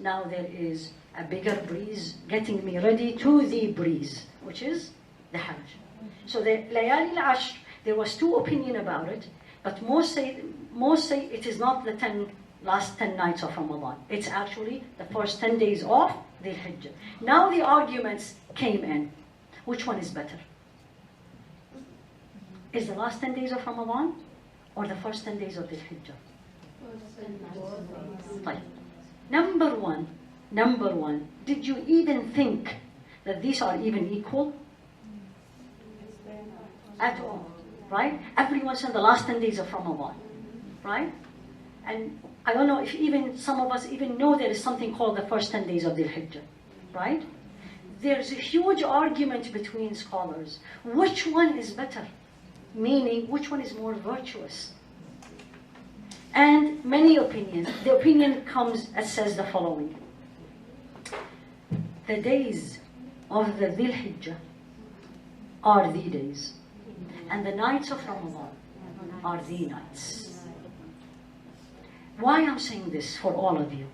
Now there is a bigger breeze getting me ready to the breeze, which is the Hajj. So the Layali al-Ashr, there was two opinions about it, but most say it is not the last 10 nights of Ramadan. It's actually the first 10 days of Dhul Hijjah. Now the arguments came in. Which one is better? Is the last 10 days of Ramadan or the first 10 days of Dhul Hijjah? Right. Number one, did you even think that these are even equal? At all, right? Everyone said the last 10 days of Ramadan, right? And I don't know if even some of us even know there is something called the first 10 days of Dhul Hijjah, right? There's a huge argument between scholars. Which one is better? Meaning, which one is more virtuous? And many opinions. The opinion comes and says the following. The days of the Dhul Hijjah are the days. And the nights of Ramadan are the nights. Why I'm saying this for all of you?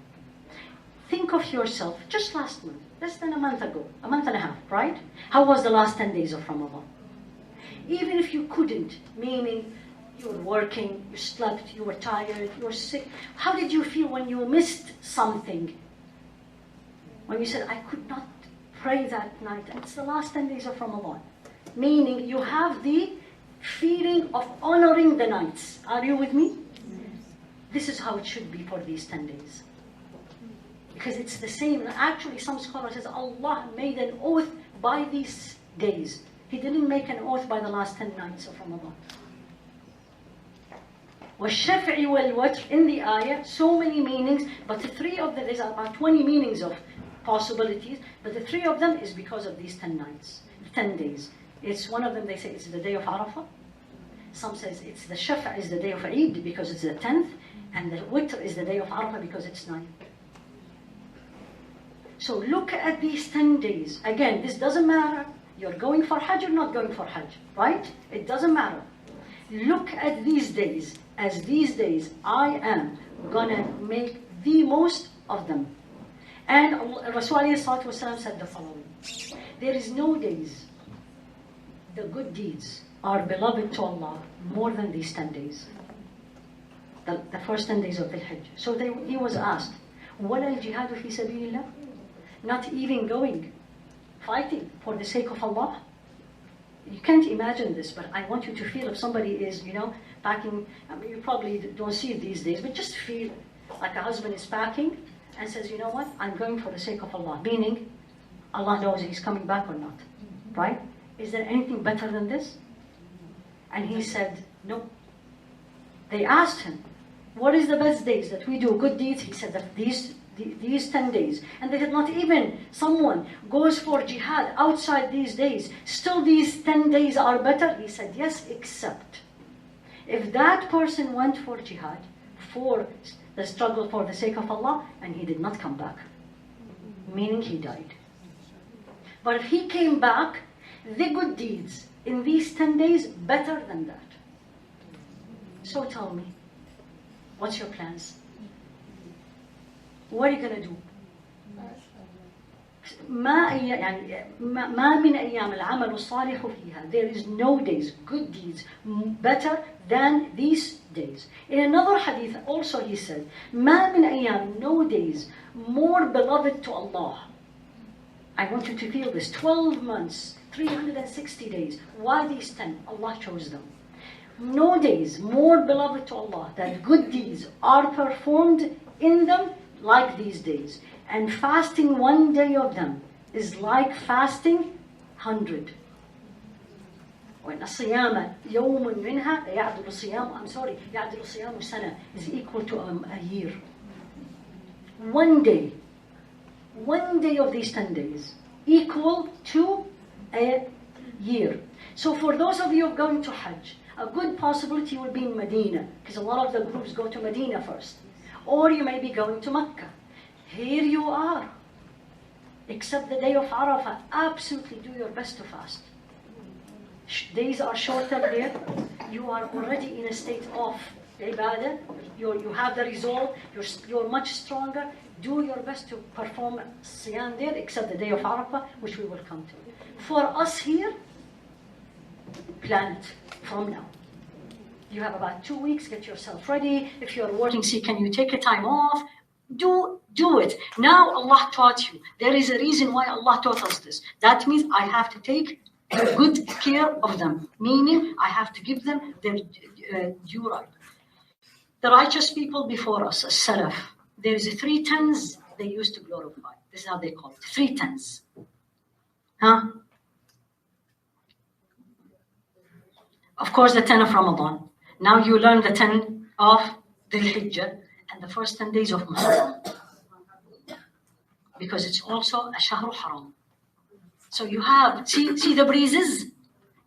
Think of yourself, just last month, less than a month ago, a month and a half, right? How was the last 10 days of Ramadan? Even if you couldn't, meaning you were working, you slept, you were tired, you were sick, how did you feel when you missed something? When you said, I could not pray that night, it's the last 10 days of Ramadan. Meaning you have the feeling of honoring the nights. Are you with me? This is how it should be for these 10 days. Because it's the same. Actually, some scholars say Allah made an oath by these days. He didn't make an oath by the last 10 nights of Ramadan. وَالشَّفْعِ وَالْوَتْرِ in the ayah, so many meanings, but the three of them, there's about 20 meanings of possibilities, but the three of them is because of these 10 nights, 10 days. It's one of them, they say it's the day of Arafah. Some says it's the Shafa is the day of Eid because it's the 10th, and the Witr is the day of Arafah because it's 9th. So look at these 10 days. Again, this doesn't matter. You're going for Hajj or not going for Hajj, right? It doesn't matter. Look at these days. As these days, I am gonna make the most of them. And Rasulullah said the following. There is no days the good deeds are beloved to Allah more than these 10 days. The first 10 days of the Hajj. So he was asked, وَلَا الْجِهَادُ فِي سَبِيلِ اللَّهِ? Not even going, fighting for the sake of Allah. You can't imagine this, but I want you to feel if somebody is, packing, I mean, you probably don't see it these days, but just feel like a husband is packing and says, you know what, I'm going for the sake of Allah. Meaning, Allah knows he's coming back or not, right? Is there anything better than this? And he said, no. They asked him, what is the best days that we do good deeds? He said that these 10 days. And they did not even, someone goes for jihad outside these days, still these 10 days are better? He said, yes, except if that person went for jihad, for the struggle for the sake of Allah, and he did not come back. Meaning he died. But if he came back, the good deeds in these 10 days, better than that. So tell me, what's your plans? What are you going to do? ما من أيام العمل الصالح فيها. There is no days, good deeds, better than these days. In another hadith also he said, ما من أيام, no days, more beloved to Allah. I want you to feel this. 12 months, 360 days. Why these 10? Allah chose them. No days more beloved to Allah, that good deeds are performed in them like these days. And fasting one day of them is like fasting 100. وإن الصيام يوم منها يعدل الصيام يعدل الصيام سنة is equal to a year. One day of these 10 days equal to a year. So for those of you going to Hajj, a good possibility will be in Medina, because a lot of the groups go to Medina first. Or you may be going to Mecca. Here you are. Except the day of Arafah, absolutely do your best to fast. Days are shorter there. You are already in a state of ibadah. You have the resolve. You're much stronger. Do your best to perform Siyam there, except the day of Arafah, which we will come to. For us here, plan it from now. You have about 2 weeks, get yourself ready. If you're working, see, can you take a time off? Do it. Now Allah taught you. There is a reason why Allah taught us this. That means I have to take good care of them. Meaning, I have to give them their due right. The righteous people before us, as-Salaf, there is 3 tens they used to glorify. This is how they call it. 3 tens. Of course, the 10 of Ramadan. Now you learn the 10 of Dhul Hijjah and the first 10 days of Muharram. Because it's also a Shahru Haram. So you have, see the breezes?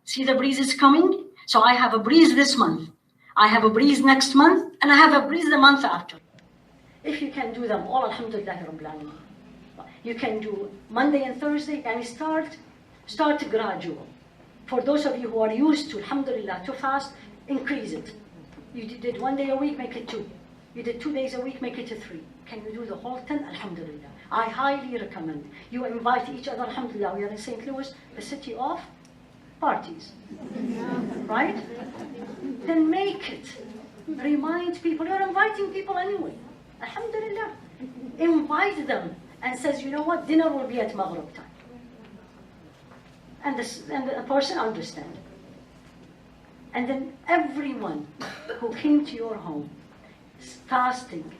See the breezes coming? So I have a breeze this month. I have a breeze next month, and I have a breeze the month after. If you can do them all, alhamdulillah rabbil alameen. You can do Monday and Thursday, and start gradual. For those of you who are used to, alhamdulillah, to fast, increase it. You did 1 day a week, make it 2. You did 2 days a week, make it 3. Can you do the whole 10? Alhamdulillah. I highly recommend. You invite each other, alhamdulillah. We are in St. Louis, the city of parties. Right? Then make it. Remind people. You're inviting people anyway. Alhamdulillah. Invite them and says, you know what, dinner will be at Maghrib time. And the person understands. And then everyone who came to your home fasting,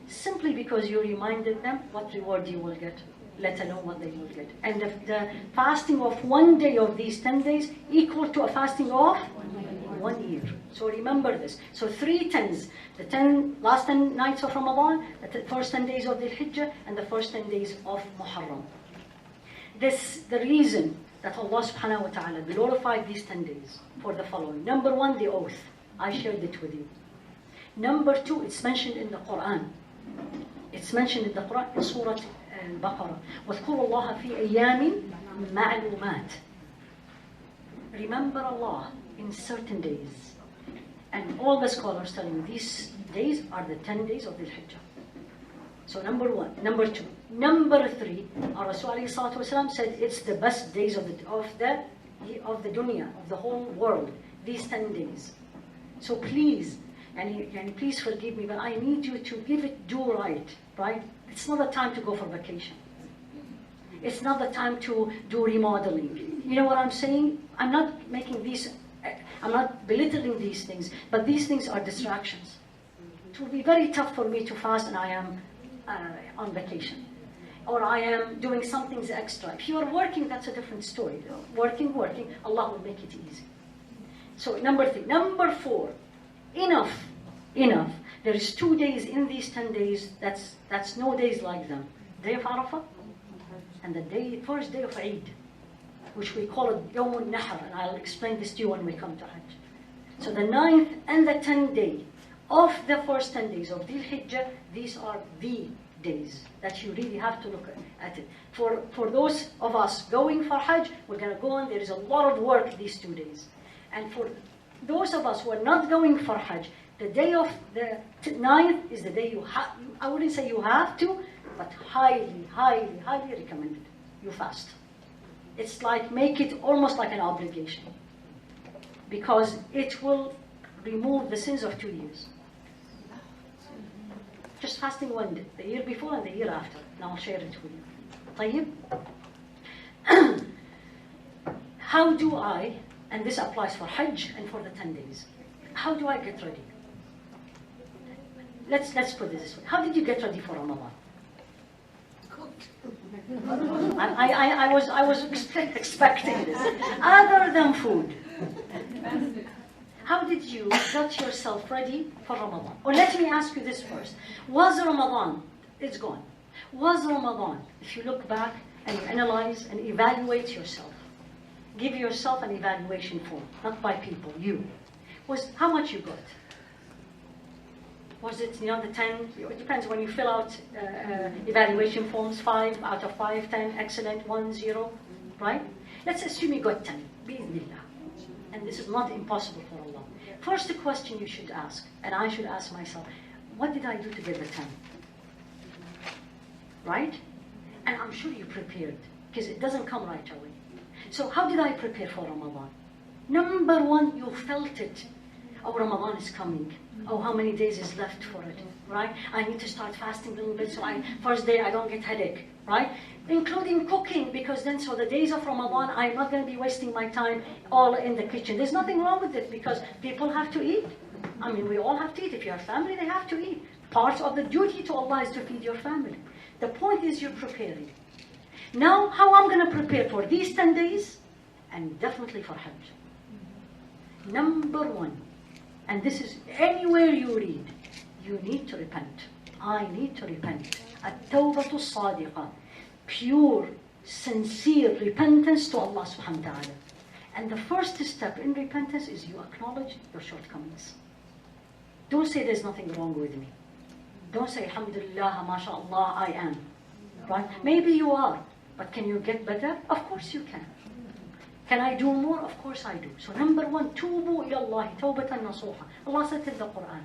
simply because you reminded them what reward you will get, let alone what they will get. And the fasting of 1 day of these 10 days equal to a fasting of 1 year. So remember this. So 3 tens, the last 10 nights of Ramadan, the first 10 days of Dhul Hijjah, and the first 10 days of Muharram. The reason that Allah subhanahu wa ta'ala glorified these 10 days for the following. Number 1, the oath. I shared it with you. Number 2, it's mentioned in the Quran. It's mentioned in the Quran in Surah Al-Baqarah. وَاذْكُرُوا اللَّهَ فِي أَيَّامٍ مَعْلُومَاتٍ. Remember Allah in certain days. And all the scholars tell you these days are the 10 days of Dhul Hijjah. So number 1. Number 2. Number 3, our Rasul said it's the best days of the dunya, of the whole world, these 10 days. So please, and please forgive me, but I need you to give it due right? It's not the time to go for vacation. It's not the time to do remodeling. You know what I'm saying? I'm not belittling these things, but these things are distractions. It will be very tough for me to fast and I am on vacation. Or I am doing something extra. If you are working, that's a different story. Working, Allah will make it easy. So number 3. Number 4, enough. There is 2 days in these 10 days, that's no days like them. Day of Arafah, and the first day of Eid, which we call it Yawm al-Nahr, and I'll explain this to you when we come to Hajj. So the 9th and the 10th day of the first 10 days of Dhul Hijjah, these are the days that you really have to look at it. For those of us going for Hajj, we're going to go on, there is a lot of work these 2 days. And for those of us who are not going for Hajj, the day of the 9th is the day I wouldn't say you have to, but highly, highly, highly recommended. You fast. It's like, make it almost like an obligation. Because it will remove the sins of 2 years. Just fasting 1 day, the year before and the year after. And I'll share it with you. طيب? How do I, and this applies for Hajj and for the 10 days, how do I get ready? Let's put it this way. How did you get ready for Ramadan? I was expecting this. Other than food. How did you get yourself ready for Ramadan? Or let me ask you this first. Was Ramadan, it's gone. Was Ramadan, if you look back and you analyze and evaluate yourself, give yourself an evaluation form, not by people, you. How much you got? Was it, the 10? It depends when you fill out evaluation forms, 5 out of 5, 10, excellent, 1, 0, right? Let's assume you got 10, bi'idhnillah. And this is not impossible for Allah. First question you should ask, and I should ask myself, what did I do to get the 10? right? And I'm sure you prepared, because it doesn't come right away. So how did I prepare for Ramadan? Number one, you felt it. Oh, Ramadan is coming. Oh, how many days is left for it, right? I need to start fasting a little bit so first day I don't get headache, right? Including cooking, because then so the days of Ramadan, I'm not going to be wasting my time all in the kitchen. There's nothing wrong with it, because people have to eat. I mean, we all have to eat. If you have family, they have to eat. Part of the duty to Allah is to feed your family. The point is you're preparing. Now, how I'm going to prepare for these 10 days, and definitely for Hajj. Number one, and this is anywhere you read, you need to repent. I need to repent. At-tawbatu sadiqa. Pure, sincere repentance to Allah subhanahu wa ta'ala. And the first step in repentance is you acknowledge your shortcomings. Don't say there's nothing wrong with me. Don't say, alhamdulillah, mashallah, I am. Right? Maybe you are, but can you get better? Of course you can. Can I do more? Of course I do. So number one, tubu ila Allah, tawbatan nasuha. Allah said in the Quran,